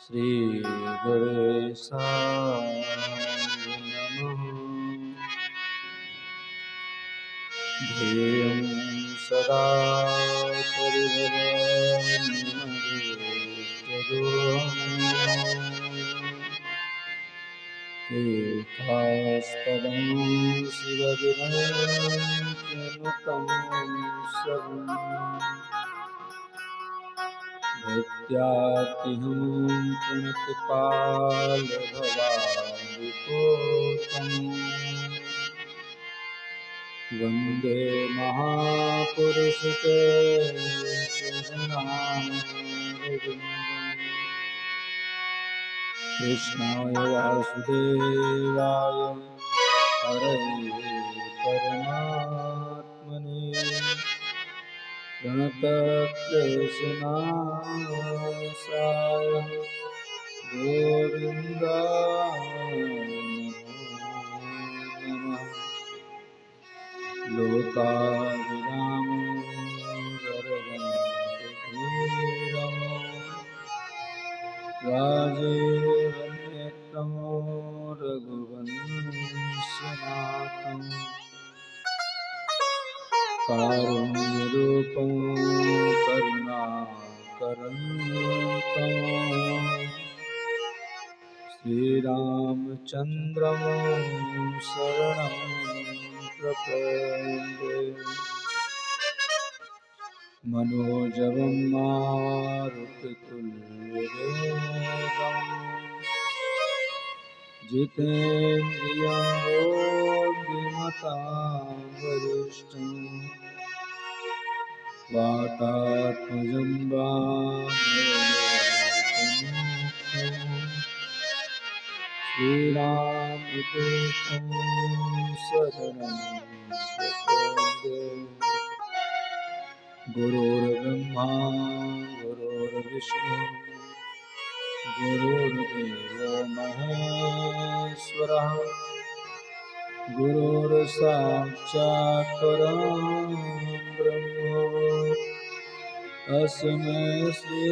श्री गणेशाय नमः। ध्येयं सदा तीर्थास्पदं शिवविरञ्चनुतं शरणं भक्त्यार्तिहं प्रणतपालभवादिपोतम् वन्दे महापुरुषते चरणारविन्दम्। कृष्णाय वासुदेवाय हरये परमात्मने प्रणतक्लेशनाशाय गोविन्दाय नमो नमः। लोकाभिरामो वरदं राजेन्द्रं रघुवंशनाथं कारुण्यरूपं करुणाकरं श्रीरामचन्द्रं शरणं प्रपद्ये। मनोजवं मारुततुल्यवेगं जितेन्द्रियं बुद्धिमतां वरिष्ठं वातात्मजं वानरयूथमुख्यं श्रीरामदूतं शरणं प्रपद्ये। गुरुर्ब्रह्मा गुरुर्विष्णु गुरुर्देवो महेश्वरः गुरुर्साक्षात् परं ब्रह्म तस्मै श्री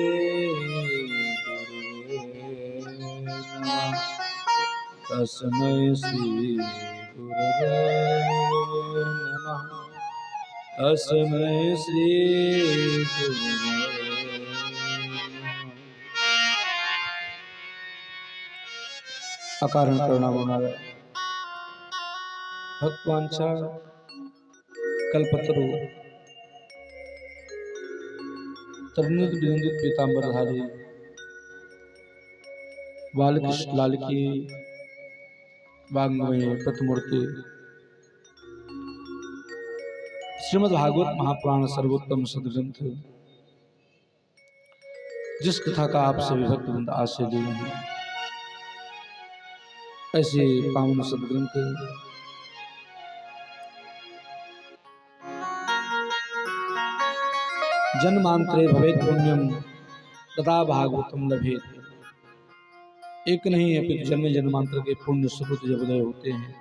गुरुवे नमः। तस्मै श्री गुरुवे नमः। तस्मै श्री गुरुवे अकारण करुणा गुणावे भक्तवांछा कल्पतरु तरुणित विनंदित पीतांबरधारी बालकृष्ण लाल की वाङ्मय प्रतिमूर्ति श्रीमद् भागवत महापुराण सर्वोत्तम सदग्रंथ, जिस कथा का आप सभी भक्तवृंद आश्रय लिए हैं, ऐसे पावन सदग्रंथ जन्मांतरे भवेत् पुण्यम तथा भागवतम लभेत। एक नहीं अपितु जन्म जन्मांतर के पुण्य सुकृत जब उदय होते हैं,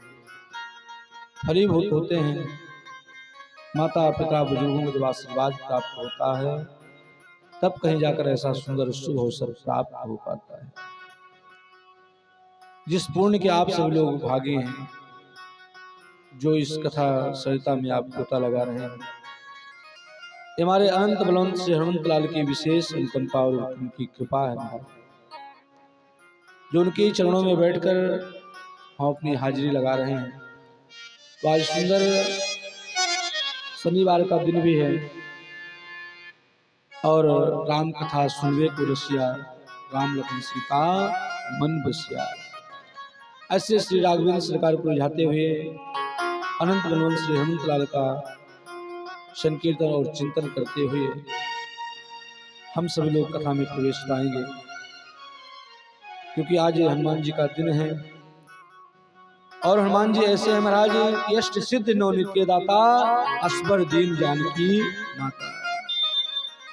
फलीभूत होते हैं, माता पिता बुजुर्गों को जब आशीर्वाद प्राप्त होता है, तब कहीं जाकर ऐसा सुंदर शुभ अवसर प्राप्त हो पाता है। जिस पुण्य के आप सभी लोग भागी हैं, जो इस कथा सरिता में आप गोता लगा रहे हैं, ये हमारे अनंत बलवंत श्री हनुमंत लाल की विशेष अनुकंपा और उनकी कृपा है, जो उनके चरणों में बैठकर हम अपनी हाजिरी लगा रहे हैं। तो आज सुंदर शनिवार का दिन भी है और राम कथा सुनवे को रसिया, राम लखन सीता मन बसिया, ऐसे श्री राघवेंद्र सरकार को रिझाते हुए अनंत बलवंत श्री हनुमंत लाल का संकीर्तन और चिंतन करते हुए हम सभी लोग कथा में प्रवेश पाएंगे, क्योंकि आज हनुमान जी का दिन है और हनुमान जी ऐसे हैं महाराज, यष्ट सिद्ध नौ नित्य दाता, असबर दीन जानकी माता।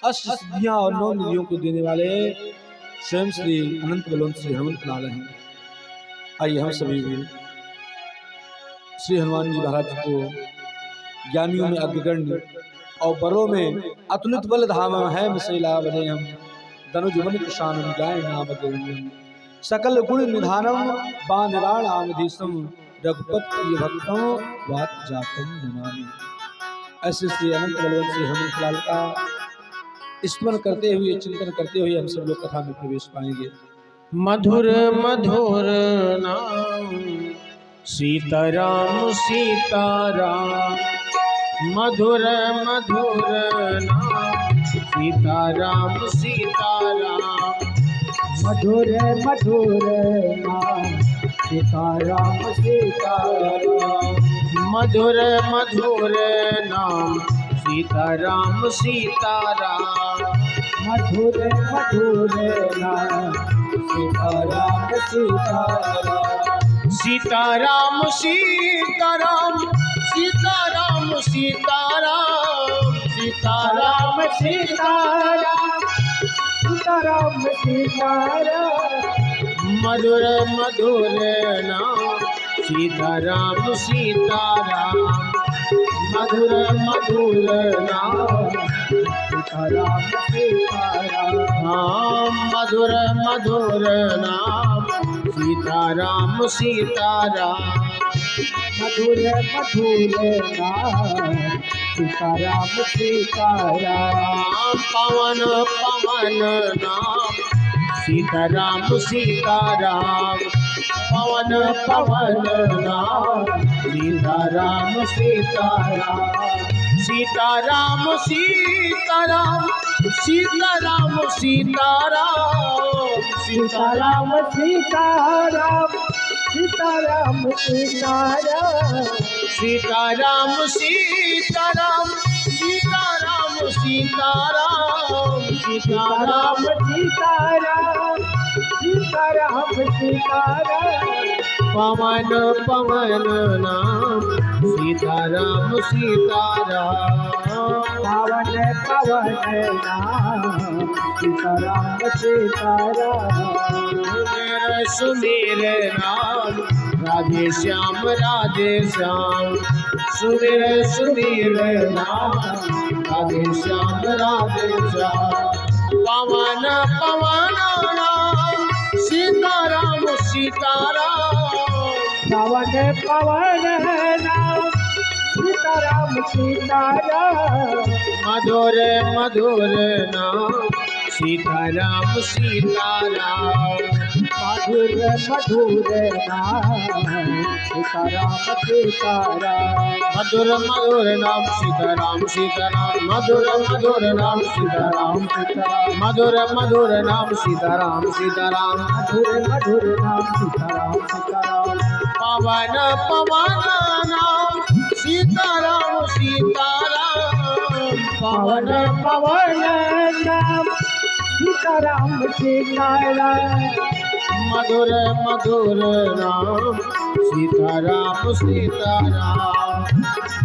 अष्ट सिद्धियां और नौ निधियों को देने वाले स्वयं श्री अनंत बलवंत श्री हनुमंत लाल हैं। आइए हम सभी भी श्री हनुमान जी महाराज को ज्ञानियों में अग्रगण्य और बलों में अतुलित बल धाम है मिशैला बने हम धनुजुवन कृशानम जाय नाम देवम सकल गुण निधानम बानराणामधीशम रघुपत प्रिय भक्तों वात जातम नमामि। ऐसे श्री अनंत बलवंत श्री हेमंत लाल का स्मरण करते हुए चिंतन करते हुए हम सब लोग कथा में प्रवेश पाएंगे। मधुर मधुर नाम सीताराम सीताराम, मधुर मधुर नाम सीताराम सीताराम, मधुर मधुर नाम सीताराम सीताराम, मधुर मधुर नाम सीताराम सीताराम, मधुर मधुर नाम सीताराम सीताराम, सीताराम सीताराम, सीताराम सीताराम, सीताराम सीताराम सीताराम सीताराम, मधुर मधुर नाम सीताराम सीताराम, मधुर मधुर नाम सीताराम सीताराम, मधुर मधुर नाम सीताराम सीताराम, मधुर मधुर नाम सीताराम सीताराम, पवन पवन नाम सीताराम सीताराम, पवन पवन नाम सीताराम सीताराम, सीताराम सीताराम, सीताराम सीताराम, सीताराम सीताराम, सीताराम सीताराम, सीताराम सीताराम, सीताराम सीताराम, सीताराम सीताराम सीताराम सीताराम, पवन पवन नाम सीताराम सीताराम, पावन पवन नाम सीताराम सीताराम, सुमेर नाम राधे श्याम राधे श्याम, सुमेर सुमेर नाम राधे श्याम राधे श्याम, पवन पवन नाम सीताराम सीताराम, पवन पवन नाम सीताराम सीताराम, मधुर मधुर नाम सीताराम सीताराम, मधुर मधुर नाम सीताराम सीताराम, मधुर मधुर नाम सीताराम सीताराम, मधुर मधुर नाम सीताराम सीताराम, मधुर मधुर नाम सीताराम सीताराम, मधुर मधुर नाम सीताराम सीताराम, पवन पवन नाम सीताराम सीताराम, पवन पवन नाम सीताराम सीताराम, मधुर मधुर नाम सीताराम सीताराम,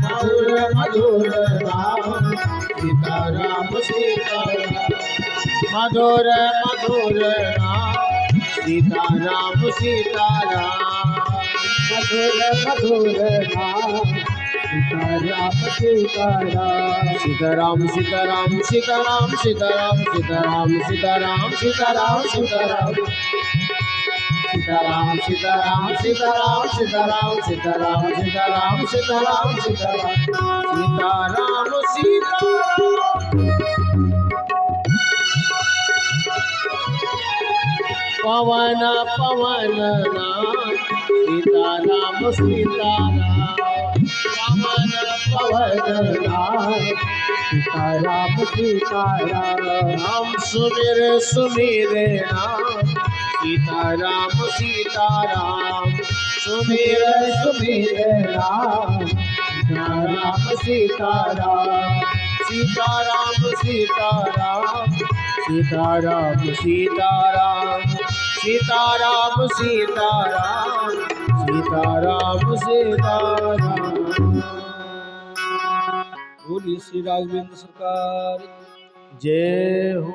मधुर मधुर नाम सीताराम सीताराम, मधुर मधुर नाम सीताराम सीताराम, मधुर मधुर नाम सीताराम सीताराम, सीताराम सीताराम सीताराम सीताराम सीताराम सीताराम सीताराम सीताराम, सीताराम सीताराम सीताराम सीताराम सीताराम सीताराम सीताराम सीताराम, सीताराम सीताराम, पवन पवन नाम सीताराम सीताराम, पवन पवन नाम सीताराम सीताराम, हम सुमिर सुमिर नाम सीताराम सीताराम, सुमिर सुमिर राम राम सीताराम, सीताराम सीताराम, सीताराम सीताराम, सीताराम सीताराम, सीताराम सीताराम। बोलिए श्री राघवेंद्र सरकार जय हो।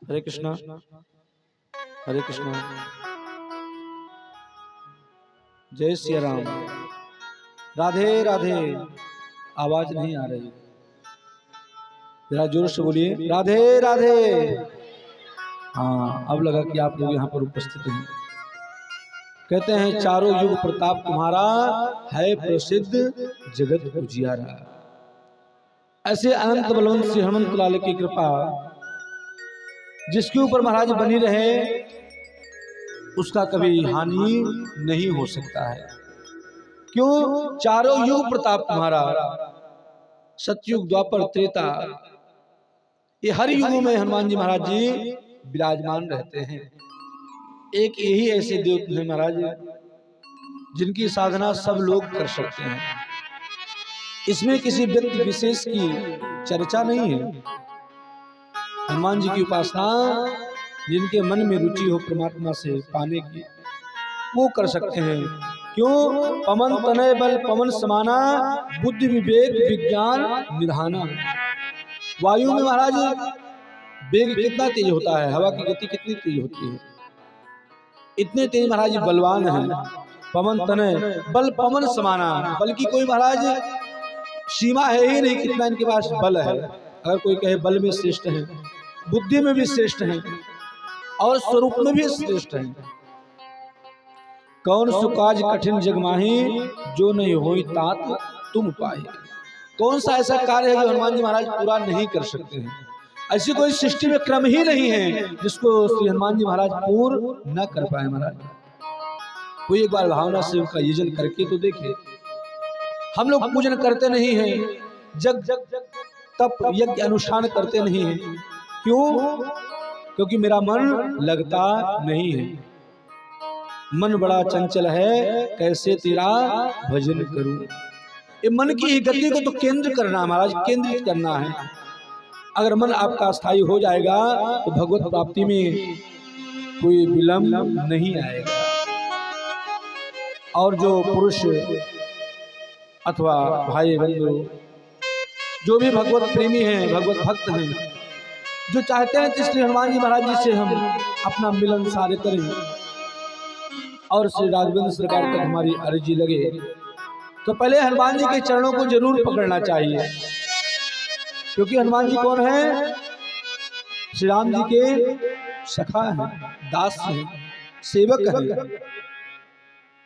हरे कृष्णा हरे कृष्णा। जय श्री राम। राधे राधे। आवाज नहीं आ रही, जरा जोर से बोलिए राधे राधे। हाँ, अब लगा कि आप लोग यहाँ पर उपस्थित हैं। कहते हैं चारों युग प्रताप तुम्हारा, है प्रसिद्ध जगत उजियारा। ऐसे अनंत बलवंत श्री हनुमंत लाल की कृपा जिसके ऊपर महाराज बनी रहे, उसका कभी हानि नहीं हो सकता है। क्यों? चारों युग प्रताप तुम्हारा, सतयुग द्वापर त्रेता, ये हर युगों में हनुमान जी महाराज जी विराजमान रहते हैं। एक यही ऐसे देव हैं महाराज जिनकी साधना सब लोग कर सकते हैं। इसमें किसी व्यक्ति विशेष की चर्चा नहीं है। हनुमान जी की उपासना जिनके मन में रुचि हो परमात्मा से पाने की, वो कर सकते हैं। क्यों? पवन तनय बल पवन समाना, बुद्धि विवेक विज्ञान निधाना। वायु में महाराज वेग कितना तेज होता है, हवा की गति कितनी तेज होती है, इतने तेज महाराज बलवान हैं। पवन तनय बल पवन समाना, बल की कोई महाराज सीमा है ही नहीं, कितना इनके पास बल है। अगर कोई कहे बल में श्रेष्ठ है, बुद्धि में भी श्रेष्ठ है और स्वरूप में भी श्रेष्ठ है। कौन सुकाज कठिन जगमाही, जो नहीं होई तात तुम पाए। कौन सा ऐसा कार्य है जो हनुमान जी महाराज पूरा नहीं कर सकते हैं? ऐसी कोई सृष्टि में क्रम ही नहीं है जिसको श्री हनुमान जी महाराज पूर्ण न कर पाए। महाराज कोई एक बार भावना से उनका यजन करके तो देखे। हम लोग पूजन करते नहीं हैं, जग जग तप यज्ञ अनुष्ठान करते नहीं हैं। क्यों? क्योंकि मेरा मन लगता नहीं है। मन बड़ा चंचल है, कैसे तेरा भजन करूं। ये मन की गति को तो केंद्र करना महाराज, केंद्रित करना है। अगर मन आपका स्थायी हो जाएगा तो भगवत प्राप्ति में कोई विलंब नहीं आएगा। और जो पुरुष अथवा भाई बंधु जो भी भगवत प्रेमी हैं, भगवत भक्त हैं, जो चाहते हैं कि श्री हनुमान जी महाराज जी से हम अपना मिलन सारे करें और श्री राघवेंद्र सरकार तक हमारी अर्जी लगे, तो पहले हनुमान जी के चरणों को जरूर पकड़ना चाहिए। क्योंकि हनुमान जी कौन है? श्री राम जी के सखा हैं, दास हैं, सेवक हैं।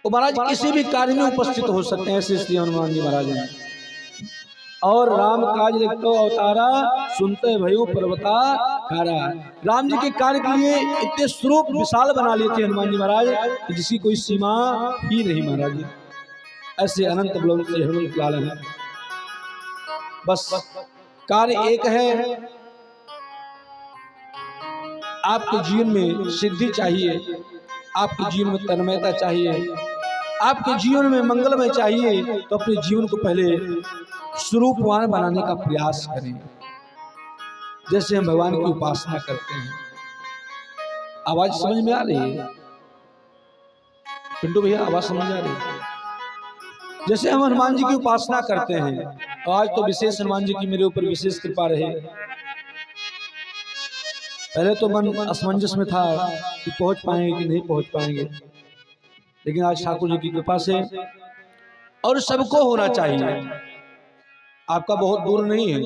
वो महाराज किसी भी कार्य में उपस्थित हो सकते हैं, ऐसे श्री हनुमान जी महाराज हैं। और राम काज लिखतो अवतारा, सुनते भयो पर्वता कारा। राम जी के कार्य के लिए इतने स्वरूप विशाल बना लिए थे हनुमान जी महाराज, जिसकी कोई सीमा ही नहीं महाराज। ऐसे अनंत बलवंत श्री हनुमंत लाल हैं। बस कार्य एक है, आपके जीवन में सिद्धि चाहिए, आपके जीवन में तन्मयता चाहिए, आपके जीवन में मंगलमय चाहिए, तो अपने जीवन को पहले स्वरूपवान बनाने का प्रयास करें। जैसे हम भगवान की उपासना करते हैं, आवाज समझ में आ रही है पिंटू भैया? आवाज समझ आ रही है? जैसे हम हनुमान जी की उपासना करते हैं, और आज तो विशेष हनुमान जी की मेरे ऊपर विशेष कृपा रहे। पहले तो मन असमंजस में था कि पहुंच पाएंगे कि नहीं पहुंच पाएंगे, लेकिन आज ठाकुर जी की कृपा से, और सबको होना चाहिए, आपका बहुत दूर नहीं है।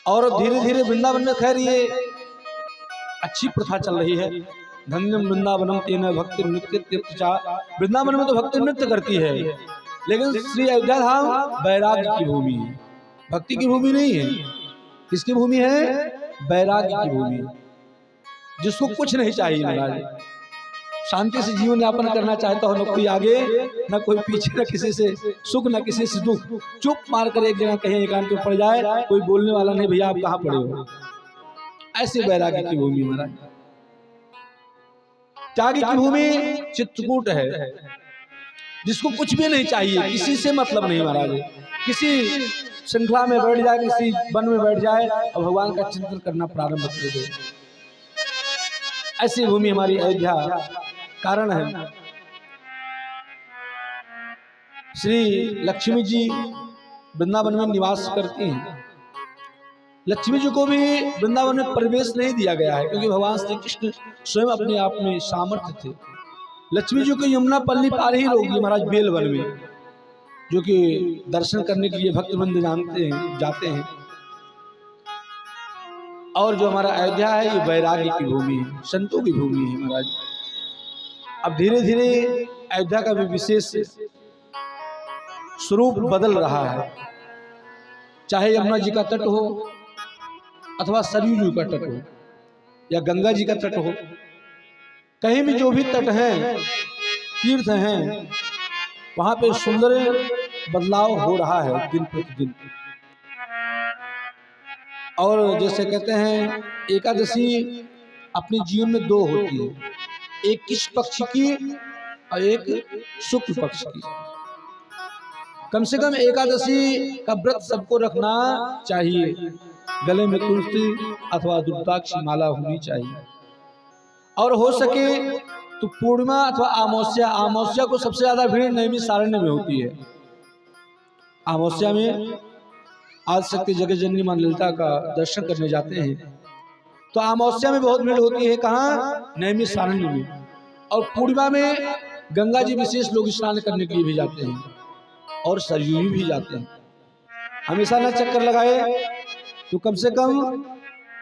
और धीरे धीरे वृंदावन में खैर ये अच्छी प्रथा चल रही है। धन्यम वृंदावनम तेन भक्ति नृत्य। वृंदावन में तो भक्ति नृत्य करती है, लेकिन श्री अयोध्या धाम वैराग्य की भूमि है, भक्ति की भूमि नहीं है। किसकी भूमि है? वैराग्य की भूमि, जिसको कुछ नहीं चाहिए महाराज, शांति से जीवन यापन करना चाहता हो, न कोई आगे न कोई पीछे, न किसी से सुख न किसी से दुख, चुप मार कर एक जगह कहीं एकांत में पड़ जाए, कोई बोलने वाला नहीं, भैया आप कहाँ पड़े हो। ऐसी वैराग्य की भूमि महाराज, त्यागी की भूमि चित्रकूट है, जिसको कुछ भी नहीं चाहिए, किसी से मतलब नहीं महाराज। किसी श्रृंखला में बैठ जाए, किसी वन में बैठ जाए और भगवान का चिंतन करना प्रारंभ कर दे। ऐसी भूमि हमारी अयोध्या कारण है। श्री लक्ष्मी जी वृंदावन में निवास करती हैं। लक्ष्मी जी को भी वृंदावन में प्रवेश नहीं दिया गया है, क्योंकि भगवान श्री कृष्ण स्वयं अपने आप में सामर्थ्य थे। लक्ष्मी जी को यमुना पल्ली पार ही रोकी महाराज बेलवन में, जो कि दर्शन करने के लिए भक्तवृंद जाते हैं। और जो हमारा अयोध्या है ये वैराग्य की भूमि है, संतों की भूमि है महाराज। अब धीरे धीरे अयोध्या का भी विशेष स्वरूप बदल रहा है, चाहे यमुना जी का तट हो अथवा सरयू जी का तट हो या गंगा जी का तट हो, कहीं भी जो भी तट हैं, तीर्थ हैं, वहां पे सुंदर बदलाव हो रहा है दिन प्रतिदिन। और जैसे कहते हैं एकादशी अपने जीवन में दो होती है, एक किस पक्ष की और एक शुक्ल पक्ष की। कम से कम एकादशी का व्रत सबको रखना चाहिए, गले में तुलसी अथवा रुद्राक्ष माला होनी चाहिए, और हो सके तो पूर्णिमा अथवा अमावस्या, अमावस्या को सबसे ज्यादा भीड़ नैमिषारण्य में होती है। अमावस्या में आज शक्ति जगत जननी मां ललिता का दर्शन करने जाते हैं तो अमावस्या में बहुत भीड़ होती है, कहाँ? नैमिषारण्य में। और पूर्णिमा में गंगा जी विशेष लोग स्नान करने के लिए भी जाते हैं और सरयू भी जाते हैं। हमेशा न चक्कर लगाए तो कम से कम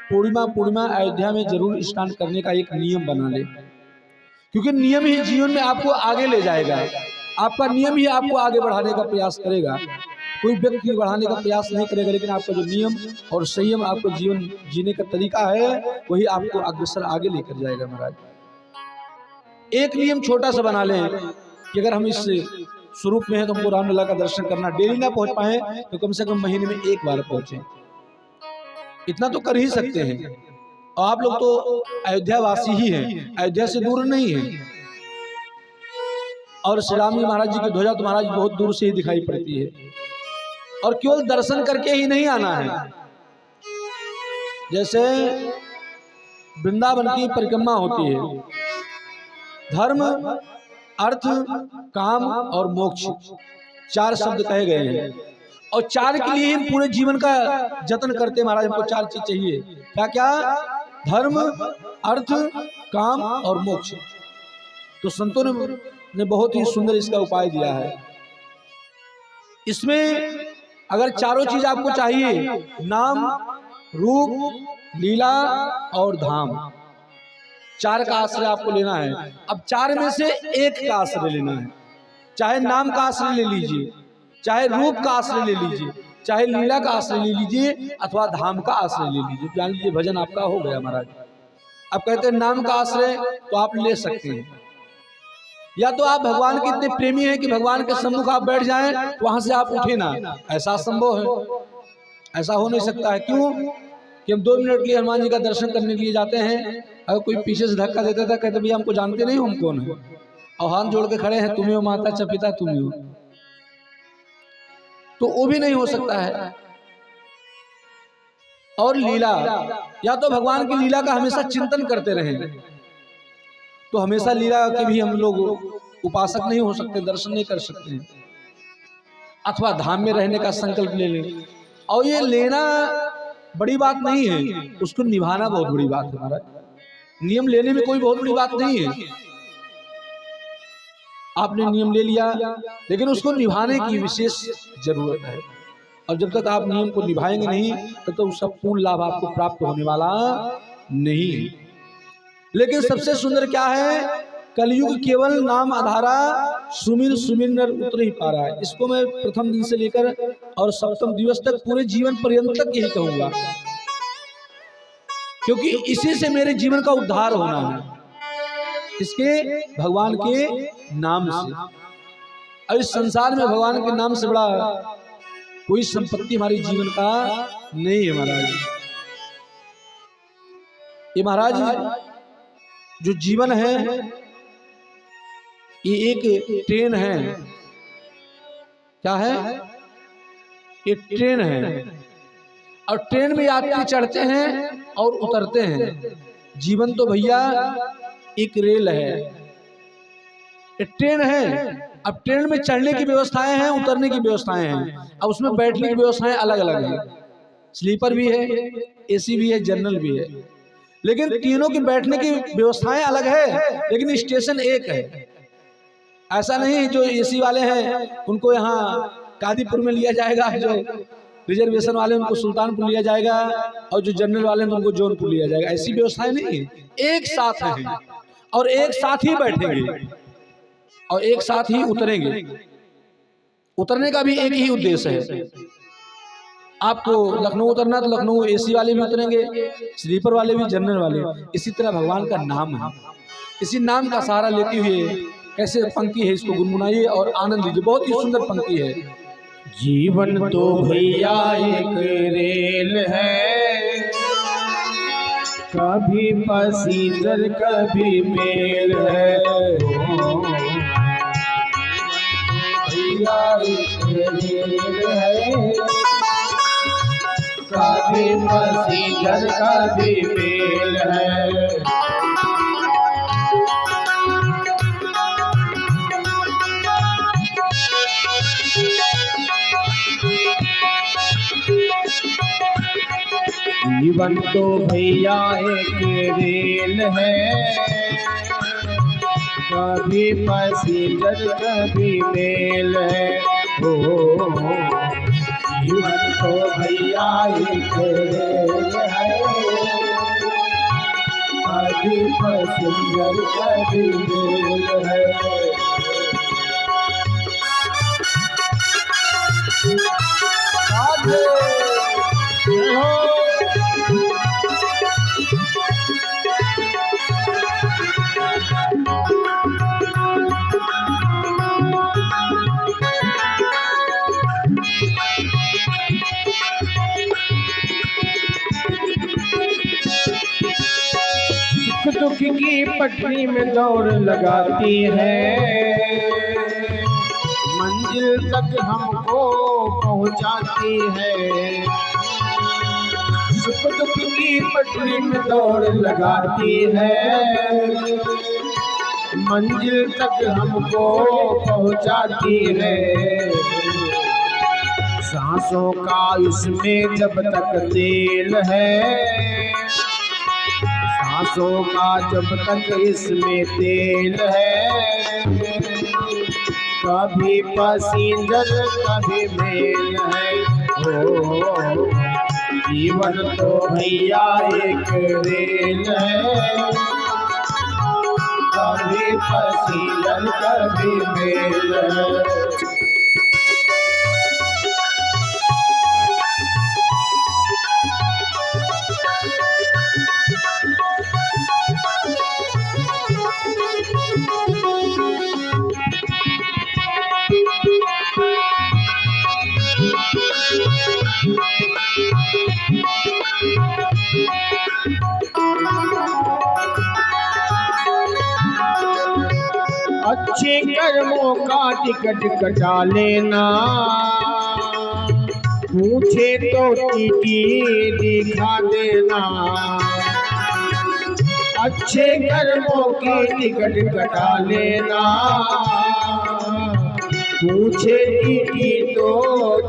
पूर्णिमा अयोध्या में जरूर स्नान करने का एक नियम बना ले, क्योंकि नियम ही जीवन में आपको आगे ले जाएगा। आपका नियम ही आपको आगे बढ़ाने का प्रयास करेगा। कोई व्यक्ति बढ़ाने का प्रयास नहीं करेगा, लेकिन आपका जो नियम और संयम आपको जीवन जीने का तरीका है वही आपको अग्रसर आगे लेकर जाएगा महाराज। एक नियम छोटा सा बना लें कि अगर हम इस स्वरूप में है तो हमको रामलला का दर्शन करना, डेली ना पहुंच पाए तो कम से कम महीने में एक बार पहुंचे, इतना तो कर ही सकते हैं। और आप लोग तो अयोध्या वासी ही हैं, अयोध्या से दूर नहीं है। और श्री राम जी महाराज जी की ध्वजा तो महाराज बहुत दूर से ही दिखाई पड़ती है, और केवल दर्शन करके ही नहीं आना है। जैसे वृंदावन की परिक्रमा होती है, धर्म अर्थ काम और मोक्ष चार शब्द कहे गए हैं, और चार के लिए हम पूरे जीवन का जतन करते हैं महाराज। हमको चार चीज चाहिए, क्या क्या? धर्म अर्थ काम और मोक्ष। तो संतों ने बहुत ही सुंदर इसका उपाय दिया है। इसमें अगर चारों चीज आपको चाहिए, नाम रूप लीला और धाम, चार का आश्रय आपको लेना है। अब चार में से एक का आश्रय लेना है, चाहे नाम का आश्रय ले लीजिए, चाहे रूप का आश्रय ले लीजिए, चाहे लीला का आश्रय ले लीजिए, अथवा धाम का आश्रय ले लीजिए। जान लीजिए भजन आपका हो गया महाराज। अब कहते हैं नाम का आश्रय तो आप ले सकते हैं, या तो आप भगवान के इतने प्रेमी हैं कि भगवान के सम्मुख आप बैठ जाएं तो वहां से आप उठे ना, ऐसा संभव है? ऐसा हो नहीं सकता है। क्यों? कि हम 2 मिनट के लिए हनुमान जी का दर्शन करने के लिए जाते हैं, अगर कोई पीछे से धक्का देता था, कहते भैया हमको जानते नहीं, हम कौन है, और हाथ जोड़ के खड़े हैं, तुम्हें हो माता च पिता तुम्हें हो, तो वो भी नहीं हो सकता है। और लीला, या तो भगवान की लीला का हमेशा चिंतन करते रहें, तो हमेशा लीला के भी हम लोग उपासक नहीं हो सकते, दर्शन नहीं कर सकते। अथवा धाम में रहने का संकल्प ले लें, और ये लेना बड़ी बात नहीं है, उसको निभाना बहुत बड़ी बात है महाराज। नियम लेने में कोई बहुत बड़ी बात नहीं है, आपने नियम ले लिया, लेकिन उसको निभाने की विशेष जरूरत है। और जब तक आप नियम को निभाएंगे नहीं तब तो उसका पूर्ण लाभ आपको प्राप्त होने वाला नहीं है। लेकिन सबसे सुंदर क्या है? कलयुग केवल नाम आधारा, सुमिर सुमिर नर उतर ही पा रहा है। इसको मैं प्रथम दिन से लेकर और सप्तम दिवस तक पूरे जीवन पर्यंत तक यही कहूंगा, क्योंकि इसी से मेरे जीवन का उद्धार होना है, इसके भगवान के नाम से। और इस संसार में भगवान के नाम से बड़ा कोई संपत्ति हमारे जीवन का नहीं है महाराज। ये महाराज जो जीवन है ये एक ट्रेन है। क्या है? ये ट्रेन है, और ट्रेन में यात्री चढ़ते हैं और उतरते हैं। जीवन तो भैया एक रेल है, ये ट्रेन है। अब ट्रेन में चढ़ने की व्यवस्थाएं हैं, उतरने की व्यवस्थाएं हैं, अब उसमें बैठने की व्यवस्थाएं अलग अलग हैं। स्लीपर भी है, एसी भी है, जनरल भी है, लेकिन तीनों की बैठने की व्यवस्थाएं अलग है, लेकिन स्टेशन एक है। ऐसा नहीं जो एसी वाले हैं उनको यहाँ कादीपुर में लिया जाएगा, जो रिजर्वेशन वाले उनको सुल्तानपुर लिया जाएगा, और जो जनरल वाले उनको जौनपुर लिया जाएगा। ऐसी व्यवस्था नहीं है, एक साथ है और एक साथ ही बैठेंगे और एक साथ ही उतरेंगे। उतरने का भी एक ही उद्देश्य है। आपको लखनऊ उतरना तो लखनऊ एसी वाले भी उतरेंगे, स्लीपर वाले भी, जनरल वाले। इसी तरह भगवान का नाम है, इसी नाम का सहारा लेते हुए कैसे पंक्ति है, इसको गुनगुनाइए और आनंद लीजिए। बहुत ही सुंदर पंक्ति है। जीवन तो भैया एक रेल है, कभी पैसेंजर कभी मेल है। भैया एक रेल है, कभी पैसेंजर कभी मेल है। जीवन तो भैया एक रेल है, कभी पैसेंजर कभी मेल है। ओ जीवन तो भैया एक रेल है, कभी पैसेंजर कभी मेल है। दुख की पटरी में दौड़ लगाती है, मंजिल तक हमको पहुंचाती है। सुख दुख की पटरी में दौड़ लगाती है, मंजिल तक हमको पहुंचाती है। सांसों का इसमें जब तक तेल है, सांसों का जब तक इसमें तेल है। कभी पैसेंजर कभी मेल है। ओ जीवन तो भैया एक रेल है, कभी पैसेंजर कभी मेल है। अच्छे कर्मों का टिकट कटा लेना, पूछे तो टीटी दिखा देना। अच्छे कर्मों की टिकट कटा लेना, पूछे टीटी तो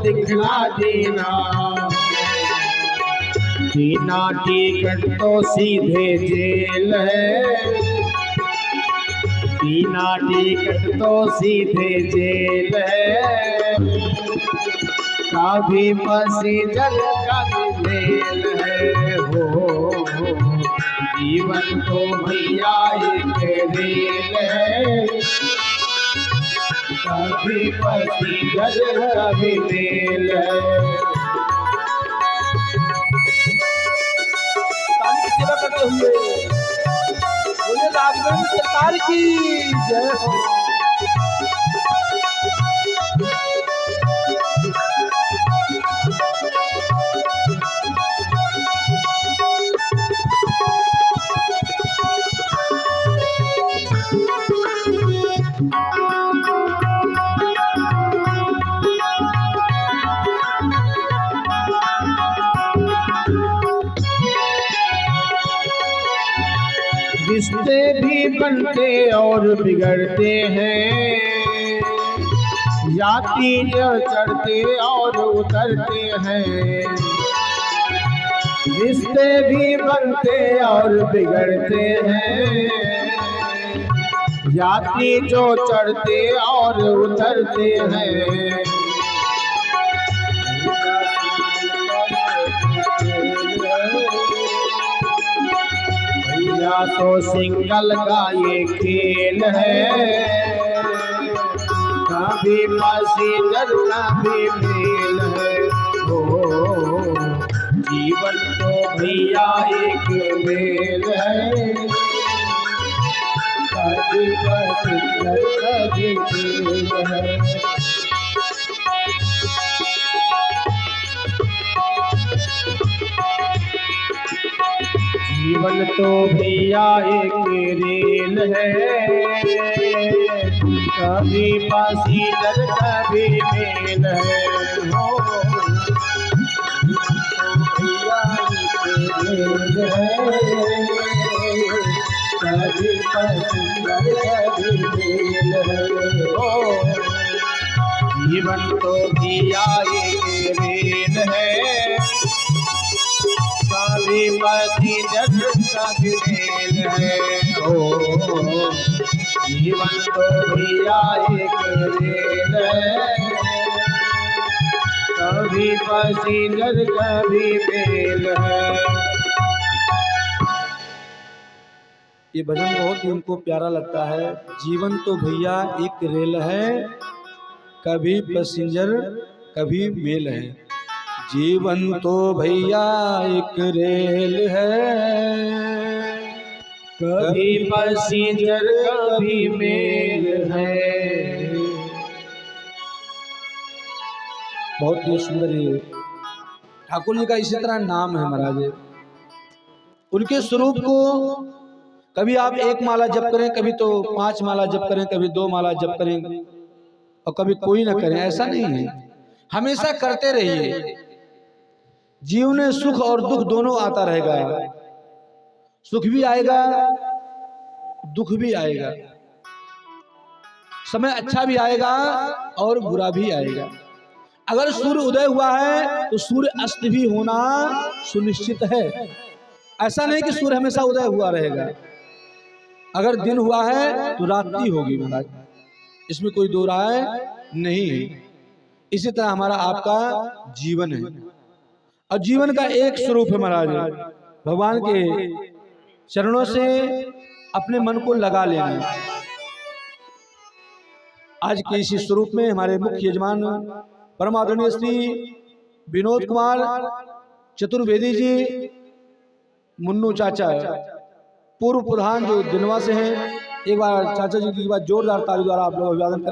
दिखला देना। बिना टिकट तो सीधे जेल है, बिना टिकट तो सीधे जेल है। कभी पैसेंजर कभी मेल है। हो जीवन तो भैया एक रेल है, कभी पैसेंजर कभी मेल है। सेवा करते हुए बोले राघवेंद्र सरकार की जय हो। रिश्ते भी बनते और बिगड़ते हैं, जाति चढ़ते और उतरते हैं। रिश्ते भी बनते और बिगड़ते हैं, यात्री जो चढ़ते और उतरते हैं, भैया तो सिंगल का ये खेल है, कभी पैसेंजर कभी मेल है। ओ जीवन तो भैया एक मेल है, कभी पैसेंजर कभी मेल है। जीवन तो भैया एक रेल है, कभी पैसेंजर कभी मेल है। हो भैया एक रेल है, कभी पैसेंजर कभी मेल है। हो जीवन तो भैया एक रेल है, कभी पैसेंजर कभी मेल है। ओ जीवन तो भैया एक रेल है, कभी पैसेंजर कभी मेल है। ये भजन बहुत ही उनको प्यारा लगता है। जीवन तो भैया एक रेल है, कभी पैसेंजर कभी मेल है। जीवन तो भैया एक रेल है, कभी पैसेंजर कभी मेल है। बहुत ही सुंदर ये ठाकुर जी का इसी तरह नाम है महाराज। उनके स्वरूप को कभी आप एक माला जप करें, कभी तो 5 माला जप करें, कभी 2 माला जप करें और कभी कोई ना करें, ऐसा नहीं है। हमेशा करते रहिए। जीवन में सुख और दुख दोनों आता रहेगा। सुख भी आएगा, दुख भी आएगा, समय अच्छा भी आएगा और बुरा भी आएगा। अगर सूर्य उदय हुआ है तो सूर्य अस्त भी होना सुनिश्चित है। ऐसा नहीं कि सूर्य हमेशा उदय हुआ रहेगा। अगर दिन हुआ है तो रात्रि होगी महाराज, इसमें कोई दो राय नहीं है। इसी तरह हमारा आपका जीवन है और जीवन का एक स्वरूप है महाराज, भगवान के चरणों से अपने मन को लगा लेना। आज के इसी स्वरूप में हमारे मुख्य यजमान परम आदरणीय श्री विनोद कुमार चतुर्वेदी जी, मुन्नू चाचा, पूर्व प्रधान जो दिनवा से हैं, एक बार चाचा जी की बात जोरदार ताली द्वारा आप लोग अभिवादन करें।